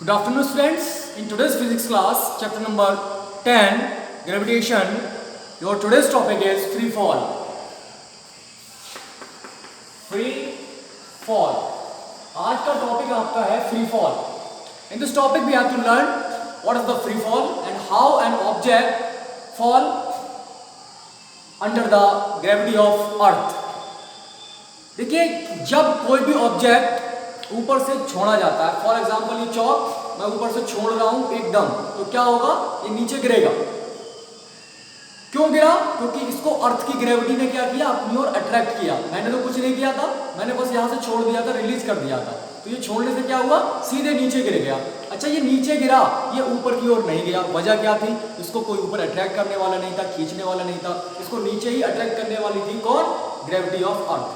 Good afternoon, students. In today's physics class, chapter number 10, gravitation, your today's topic is free fall. Free fall. आज का topic आपका है free fall. In this topic, we have to learn what is the free fall and how an object fall under the gravity of earth. देखिए, जब कोई भी object ऊपर से छोड़ा जाता है, फॉर एग्जाम्पल ये चौक मैं ऊपर से छोड़ रहा हूं एकदम, तो क्या होगा, ये नीचे गिरेगा। क्यों गिरा? क्योंकि इसको अर्थ की ग्रेविटी ने क्या किया, अपनी ओर अट्रैक्ट किया। मैंने तो कुछ नहीं किया था, मैंने बस यहां से छोड़ दिया था, रिलीज कर दिया था, तो ये छोड़ने से क्या हुआ, सीधे नीचे गिर गया। अच्छा, ये नीचे गिरा, ये ऊपर की ओर नहीं गया। वजह क्या थी? इसको कोई ऊपर अट्रैक्ट करने वाला नहीं था, खींचने वाला नहीं था, इसको नीचे ही अट्रैक्ट करने वाली थी कौन? Gravity of earth.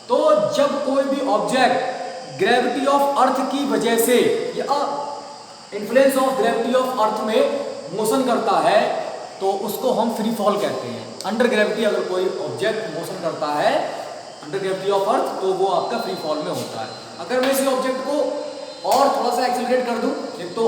तो जब कोई भी ऑब्जेक्ट ग्रेविटी ऑफ अर्थ की वजह से या influence of gravity of earth में मोशन करता है, तो उसको हम फ्री फॉल कहते हैं। अंडर ग्रेविटी अगर कोई ऑब्जेक्ट मोशन करता है अंडर ग्रेविटी ऑफ अर्थ, तो वो आपका फ्री फॉल में होता है। अगर मैं इसी ऑब्जेक्ट को और थोड़ा सा एक्सीलरेट कर दूं, एक तो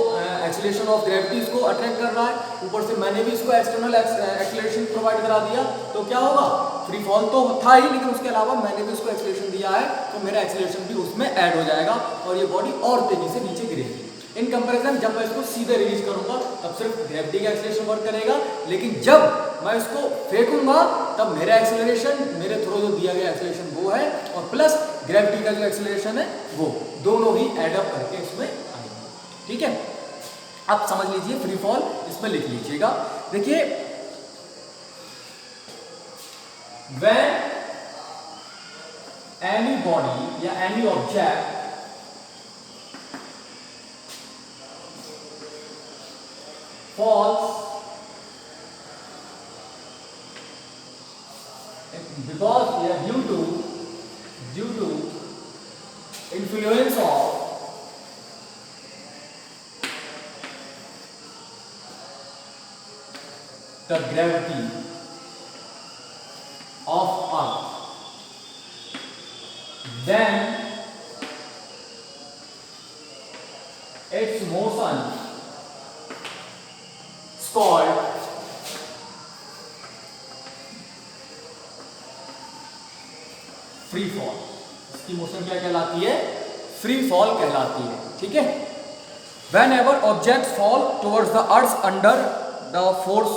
एक्सीलरेशन ऑफ ग्रेविटी इसको अट्रैक्ट कर रहा है, ऊपर से मैंने भी इसको एक्सटर्नल एक्सीलरेशन प्रोवाइड करा दिया, तो क्या होगा, फ्री फॉल तो था ही, लेकिन उसके अलावा मैंने भी इसको एक्सीलरेशन दिया है, तो मेरा एक्सीलरेशन भी उसमें ऐड हो जाएगा और ये बॉडी और तेजी से नीचे गिरेगी। इन कंपैरिजन जब मैं इसको सीधे रिलीज करूंगा तब सिर्फ ग्रेविटी का एक्सीलरेशन वर्क करेगा, लेकिन जब मैं इसको फेंकूंगा तब मेरा एक्सीलरेशन, मेरे थ्रू जो दिया गया एक्सीलरेशन वो है, और प्लस ग्रेविटी का जो एक्सीलरेशन है वो, दोनों ही एड अप करके इसमें आएंगे। ठीक है, अब समझ लीजिए फ्री फॉल, इसमें लिख लीजिएगा। देखिए, when any body या any object falls because due to influence of the gravity of earth, then its motion is called free fall. इसकी मोशन क्या कहलाती है? फ्री फॉल कहलाती है। ठीक है, whenever object fall towards the earth under the force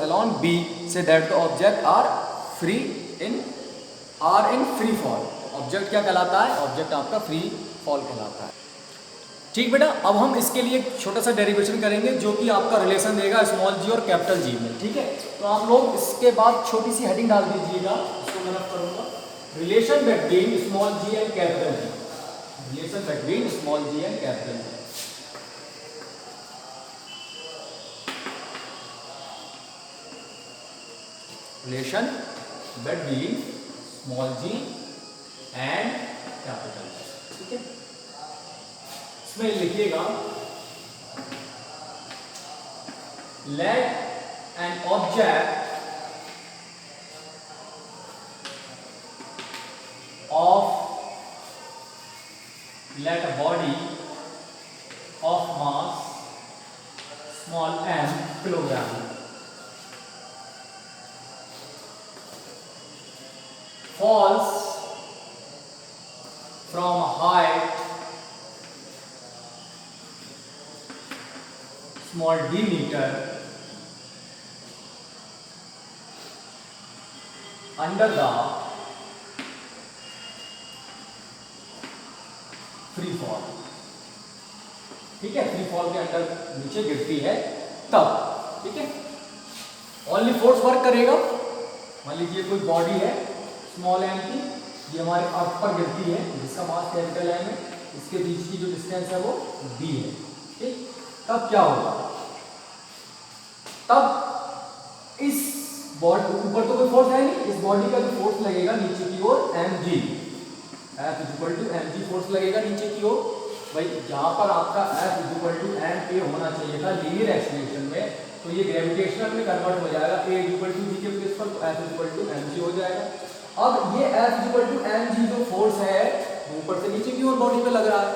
alone be say that the object are in free fall. Object क्या कहलाता है? ऑब्जेक्ट आपका फ्री फॉल कहलाता है। ठीक बेटा, अब हम इसके लिए एक छोटा सा डेरिवेशन करेंगे जो कि आपका रिलेशन देगा स्मॉल जी और कैपिटल जी में। ठीक है, तो आप लोग इसके बाद छोटी सी हेडिंग डाल दीजिएगा, इसको मैं रफ करूंगा, relation between small G and capital G. Relation between small G and capital G. Relation between small G and capital G. ठीक है, इसमें लिखिएगा, let an object let a body of mass small m kilogram falls from a height small d meter under the free fall. ठीक है, free fall के अंदर नीचे गिरती है तब। ठीक है, ओनली फोर्स वर्क करेगा। मान लीजिए कोई बॉडी है स्मॉल एम की, ये हमारे अर्थ पर गिरती है, जिसका मास कैपिटल एम है, इसके बीच की जो डिस्टेंस है वो डी है। ठीक, तब क्या होगा, तब इस बॉडी ऊपर तो कोई फोर्स है नहीं, इस बॉडी का जो फोर्स लगेगा नीचे की ओर M G, F equal to M G force लगेगा नीचे की ओर। भाई जहां पर आपका F equal to M A होना चाहिए था लीनियर एक्सीलरेशन में, तो ये ग्रेविटेशनल में कन्वर्ट हो जाएगा, A इक्वल टू जी के प्लेस पर, तो F equal to M G हो जाएगा। अब ये F equal to M G जो फोर्स है ऊपर से नीचे की ओर बॉडी पे लग रहा है,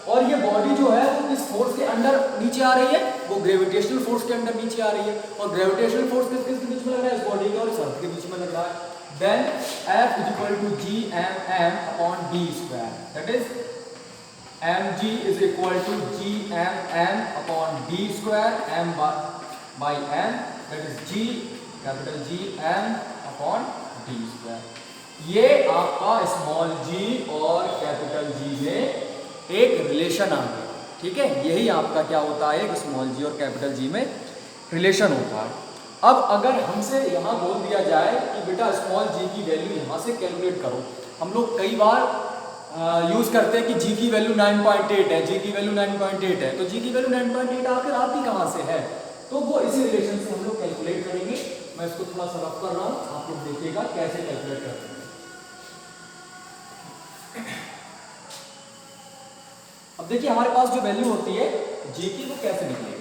और ये बॉडी जो है वो किस फोर्स के अंडर नीचे आ रही है, वो ग्रेविटेशनल फोर्स के अंडर नीचे आ रही है, और ग्रेविटेशनल फोर्स किस किस के बीच में लग रहा है, इस बॉडी के और इस अर्थ के बीच में लग रहा है। Then F is equal to gmm upon d square, that is mg is equal to gmm upon d square, m by m, that is g capital G m upon d square। ये आपका small g और capital G में एक relation आ गया, ठीक है। यही आपका क्या होता है, एक स्मॉल g और कैपिटल G में रिलेशन होता है। अब अगर हमसे यहाँ बोल दिया जाए कि बेटा स्मॉल g की वैल्यू यहाँ से कैलकुलेट करो, हम लोग कई बार यूज़ करते हैं कि g की वैल्यू 9.8 है, g की वैल्यू 9.8 है, तो g की वैल्यू 9.8 आखिर आती कहाँ से है, तो वो इसी रिलेशन से हम लोग कैलकुलेट करेंगे। मैं इसको थोड़ा सा रफ कर रहा हूँ, आप लोग देखिएगा कैसे कैलकुलेट करते हैं। अब देखिए हमारे पास जो वैल्यू होती है g की, वो कैसे निकलेगी।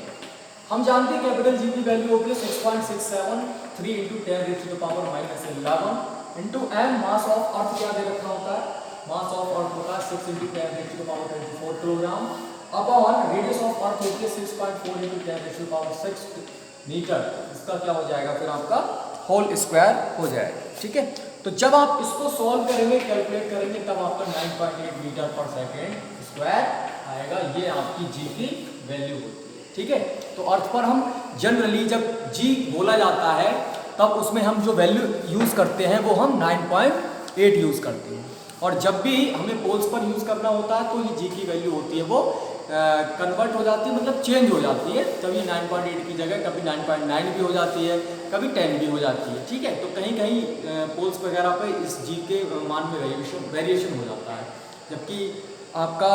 हम जानते हैं कैपिटल G की वैल्यू होती है 6.673 into 10⁻⁻11 into m, mass of earth क्या दे रखा होता है, मास ऑफ अर्थ होता है 6 into 10⁻24 kilogram, upon radius of earth होती है 6.4 इंटू 10⁻6 मीटर। इसका क्या हो जाएगा फिर आपका होल स्क्वायर हो जाएगा, ठीक है। तो जब आप इसको सॉल्व करेंगे, कैलकुलेट करेंगे, तब आपका 9.8 मीटर पर सेकेंड स्क्वायर आएगा। ये आपकी g की वैल्यू होती है, ठीक है। तो अर्थ पर हम जनरली जब g बोला जाता है तब उसमें हम जो वैल्यू यूज़ करते हैं वो हम 9.8 यूज़ करते हैं, और जब भी हमें पोल्स पर यूज़ करना होता है तो ये g की वैल्यू होती है वो कन्वर्ट हो जाती है, मतलब चेंज हो जाती है। कभी 9.8 की जगह कभी 9.9 भी हो जाती है, कभी 10 भी हो जाती है, ठीक है। तो कहीं कहीं पोल्स वगैरह पे इस g के मान में वेरिएशन हो जाता है, जबकि आपका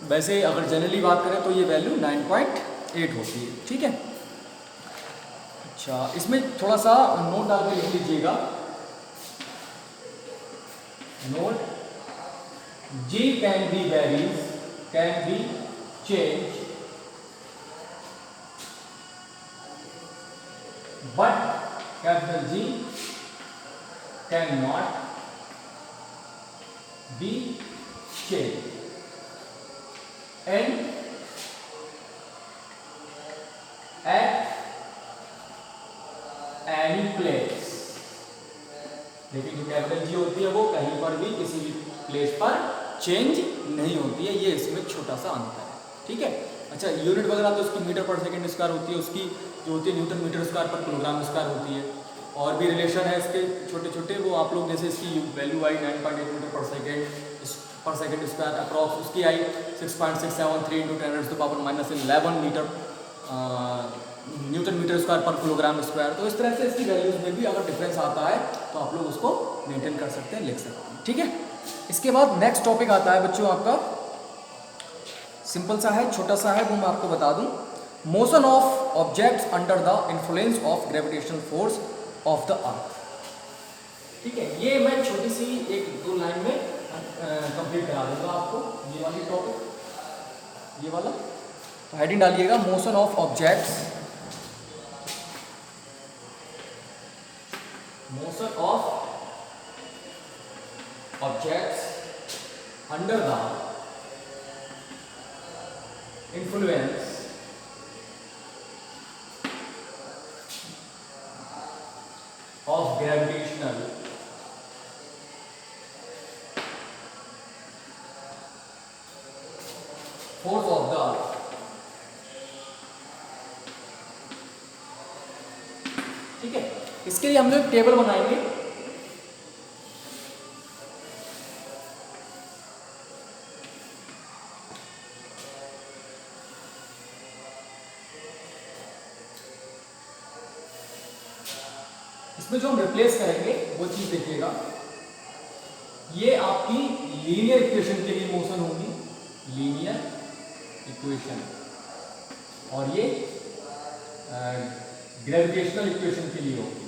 वैसे अगर जनरली बात करें तो ये वैल्यू 9.8 होती है, ठीक है। अच्छा, इसमें थोड़ा सा नोट डाल के लिख लीजिएगा, note g can be varies, can be change, but capital G can not be change and at any place। लेकिन जो कैपिटल G होती है वो कहीं पर भी किसी भी प्लेस पर चेंज नहीं होती है, ये इसमें छोटा सा अंतर है, ठीक है। अच्छा, यूनिट वगैरह तो उसकी मीटर पर सेकंड स्क्वायर होती है, उसकी जो होती है Newton metre square per kilogram square होती है, और भी रिलेशन है इसके छोटे छोटे, वो आप लोग जैसे इसकी वैल्यू आई 9.8 metre per second square approx, उसकी आई 6.673 into 10⁻11 metre newton metre square per kilogram square. तो इस तरह से इसकी वैल्यूज में भी अगर डिफरेंस आता है तो आप लोग उसको मेंटेन कर सकते हैं, लिख सकते हैं, ठीक है। इसके बाद नेक्स्ट टॉपिक आता है बच्चों आपका, सिंपल सा है, छोटा सा है, वो मैं आपको बता दूं। Motion of objects under the influence of gravitational force of the earth, ठीक है। ये मैं छोटी सी 1-2 लाइन में कंप्लीट करा दूंगा आपको, ये वाली टॉपिक, ये वाला। तो हेडिंग डालिएगा, motion of objects, motion of objects under the influence of gravitational force of the earth, ठीक है। इसके लिए हम लोग टेबल बनाएंगे, इसमें जो हम रिप्लेस करेंगे वो चीज देखिएगा, ये आपकी लीनियर इक्वेशन के लिए मोशन होगी, लीनियर इक्वेशन, और ये ग्रेविटेशनल इक्वेशन के लिए होगी,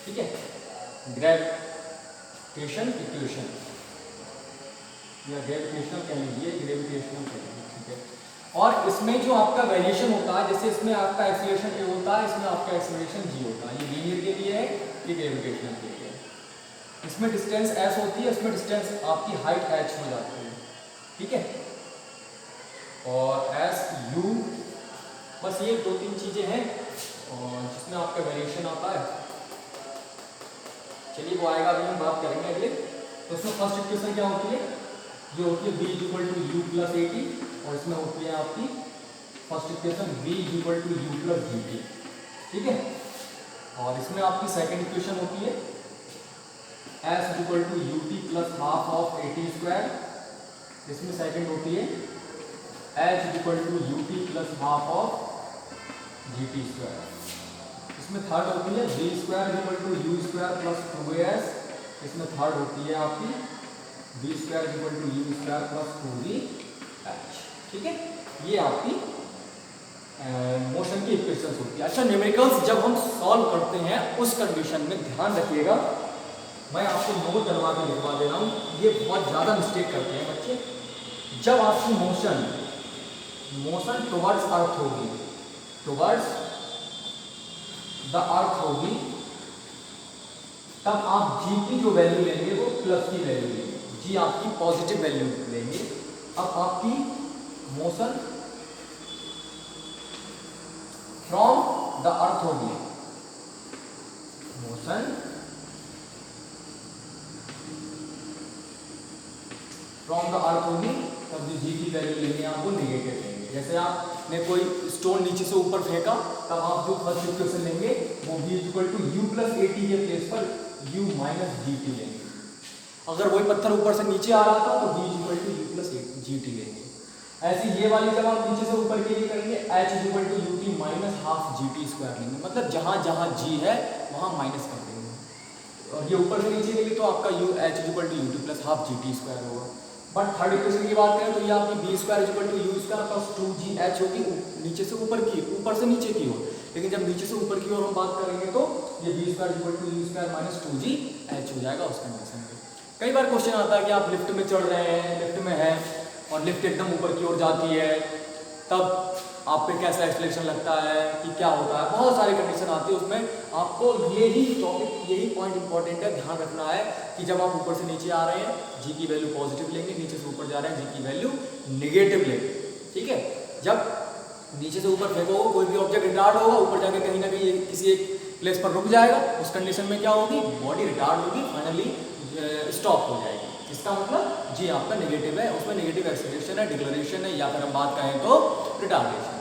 ठीक है। ग्रेविटेशन इक्वेशन या ग्रेविटेशनल कह लीजिए, ग्रेविटेशनल कह लीजिए, ठीक है। और इसमें जो आपका वेरिएशन होता है, जैसे इसमें आपका एक्सीलरेशन ए होता है, इसमें आपका एक्सीलरेशन जी होता है, ये लीनियर के लिए है, ये ग्रेविटेशनल के लिए है, इसमें डिस्टेंस s होती है, इसमें डिस्टेंस आपकी हाइट h हो जाती है, ठीक है। और s u, बस ये 2-3 चीजें हैं और जिसमें आपका वेरिएशन आता है, चलिए वो आएगा, अभी हम बात करेंगे अगले। तो इसमें फर्स्ट इक्वेशन क्या होती है, ये होती है b equal to U plus A T, और इसमें होती है आपकी first equation v equal to U plus G T, ठीक है। और इसमें आपकी सेकंड इक्वेशन होती है s equal to U T plus half of A T square, इसमें सेकंड होती है h equal to U T plus half of G T square. इसमें थर्ड होती है b square equal to U square plus 2as, इसमें third होती है आपकी b square equal to U square plus 2vh, ठीक है। ये आपकी मोशन की इक्वेशंस होती है। अच्छा, न्यूमेरिकल्स जब हम सॉल्व करते हैं उस कंडीशन में ध्यान रखिएगा, मैं आपको नोट डलवा के लिखवा दे रहा हूँ, ये बहुत ज़्यादा मिस्टेक करते हैं बच्चे। जब आपकी मोशन टुवर्ड्स अर्थ होगी, टुवर्ड्स द अर्थ होगी, तब आप जी की जो वैल्यू लेंगे वो प्लस की वैल्यू लेंगे, जी आपकी पॉजिटिव वैल्यू लेंगे। अब आपकी मोशन फ्रॉम द अर्थ होगी, मोशन फ्रॉम द अर्थ होगी, तब जो जी की वैल्यू लेंगे आप वो निगेटिव लेंगे। जैसे आपने कोई स्टोन नीचे से ऊपर फेंका, तब आप जो फर्स्ट इक्वेशन लेंगे वो v equal to U plus A T के प्लेस पर u माइनस जी टी लेंगे। अगर वही पत्थर ऊपर से नीचे आ रहा था तो v equal to U plus G T लेंगे। ऐसे ये वाली जब आप नीचे से ऊपर के लिए करेंगे h equal to U T minus half G T square लेंगे, मतलब जहाँ जहाँ g है वहाँ माइनस कर देंगे। और ये ऊपर से नीचे के लिए तो आपका u h equal to U T plus half G T square होगा। बट थर्ड इक्वेशन की बात करें तो ये आपकी B square equal to U square plus 2gh होगी, नीचे से ऊपर की, ऊपर से नीचे की ओर। लेकिन जब नीचे से ऊपर की ओर हम बात करेंगे तो ये B square equal to U square minus 2gh हो जाएगा उस कंडीशन में। कई बार क्वेश्चन आता है कि आप लिफ्ट में चढ़ रहे हैं, लिफ्ट में है और लिफ्ट एकदम ऊपर की ओर जाती है, तब आप पे कैसा एक्सलेशन लगता है कि क्या होता है, बहुत सारी कंडीशन आती है। उसमें आपको यही टॉपिक, यही पॉइंट इंपॉर्टेंट है, ध्यान रखना है कि जब आप ऊपर से नीचे आ रहे हैं जी की वैल्यू पॉजिटिव लेंगे, नीचे से ऊपर जा रहे हैं जी की वैल्यू निगेटिव लेंगे, ठीक है। जब नीचे से ऊपर फेंको कोई भी ऑब्जेक्ट रिटार्ड होगा, ऊपर जाके कहीं ना कहीं किसी एक प्लेस पर रुक जाएगा, उस कंडीशन में क्या होगी, बॉडी रिटार्ड होगी, फाइनली स्टॉप हो जाएगी। इसका मतलब जी आपका नेगेटिव है, उसमें नेगेटिव एक्सेलरेशन है, डिक्लेरेशन है, या फिर हम बात कहें तो रिटार्डेशन।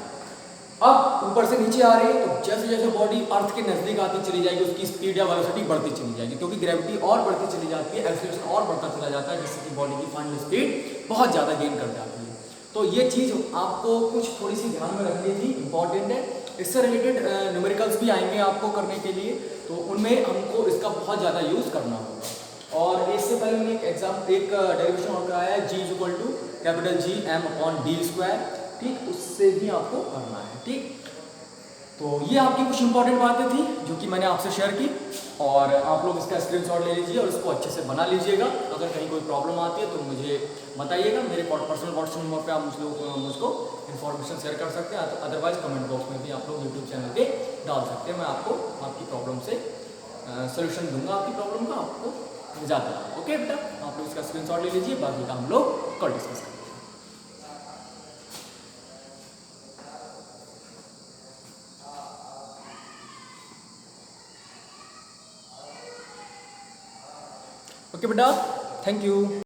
अब ऊपर से नीचे आ रही है तो जैसे जैसे बॉडी अर्थ के नजदीक आती चली जाएगी, उसकी स्पीड या वेलोसिटी बढ़ती चली जाएगी, क्योंकि ग्रेविटी और बढ़ती चली जाती है, एक्सेलरेशन और बढ़ता चला जाता है, जिससे कि बॉडी की फाइनल स्पीड बहुत ज़्यादा गेन कर जाती है। तो ये चीज़ आपको कुछ थोड़ी सी ध्यान में रखनी थी, इंपॉर्टेंट है। इससे रिलेटेड न्यूमेरिकल्स भी आएंगे आपको करने के लिए, तो उनमें हमको इसका बहुत ज़्यादा यूज़ करना होगा। और इससे पहले मैंने एक डेरिवेशन और कराया है, G equal to capital G M upon D square, ठीक, उससे भी आपको करना है, ठीक। तो ये आपकी कुछ इंपॉर्टेंट बातें थी जो कि मैंने आपसे शेयर की, और आप लोग इसका स्क्रीनशॉट ले लीजिए और इसको अच्छे से बना लीजिएगा। अगर कहीं कोई प्रॉब्लम आती है तो मुझे बताइएगा, मेरे पर्सनल व्हाट्सएप नंबर पे आप मुझको इन्फॉर्मेशन शेयर कर सकते हैं, अदरवाइज कमेंट बॉक्स में भी आप लोग यूट्यूब चैनल पे डाल सकते हैं। मैं आपको आपकी प्रॉब्लम से सोल्यूशन दूंगा, आपकी प्रॉब्लम का आपको निजात दूंगा। ओके बेटा, आप लोग इसका स्क्रीनशॉट ले लीजिए, बाकी का हम लोग कल डिस्कस करेंगे। ओके बेटा, थैंक यू।